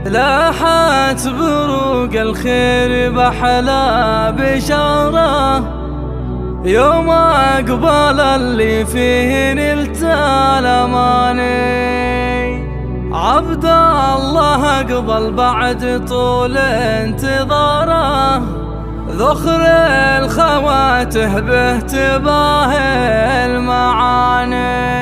لاحت بروق الخير بحلا بشارة، يوم أقبل اللي فيه نلت الأماني. عبد الله أقبل بعد طول انتظاره، ذخر الخواته به تباهي المعاني.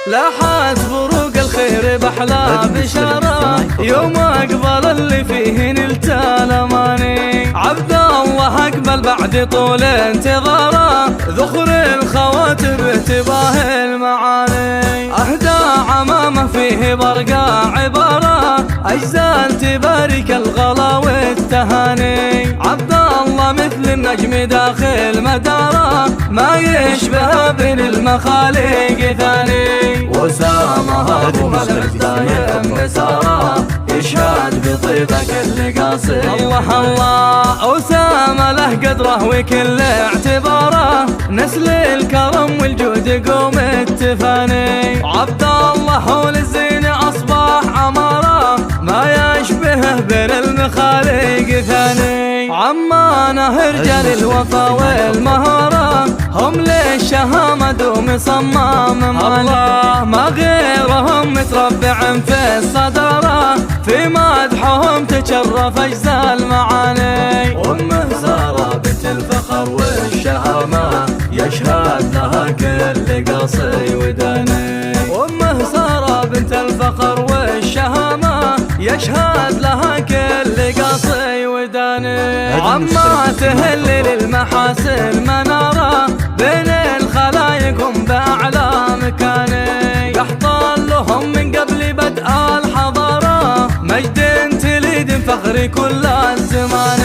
لاحت بروق الخير بحلا بشارة، يوم أقبل اللي فيه نلت الأماني. عبد الله أقبل بعد طول انتظاره، ذخر الخواتم باهتباه المعاني. أهدى عمامه فيه برقع عبارة، أجزال تبارك الغلا والتهاني. عبد الله مثل النجم داخل مداره، ما يشبه بين المخاليق ثاني. وسامها ابو ملك دايم مساره، يشهد بطيبه كل قاصد. الله الله وسام له قدره وكل اعتباره، نسل الكرم والجود قوم التفاني. عبد الله وللزين اصبح عماره، ما يشبه بين المخاليق ثاني. عمانه رجال الوفا والمهاره، هم للشهامة دوم صمام الله. ما غيرهم متربع في الصدارة، في مدحهم تشرف أجزال معاني. أمه سارة بنت الفخر والشهامة، يشهد لها كل قاصي وداني. أمه سارة بنت الفخر والشهامة، يشهد لها كل قاصي وداني. عماته اللي للمحاسن منارة، بين الخلايق هم بأعلى مكاني. قحطان لهم من قبل بدء الحضارة، مجد تليد فخر كل الزمان.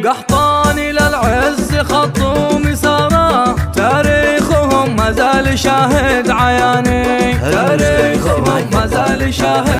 قحطان إلى العز خطوا مسارة، تاريخهم ما زال شاهد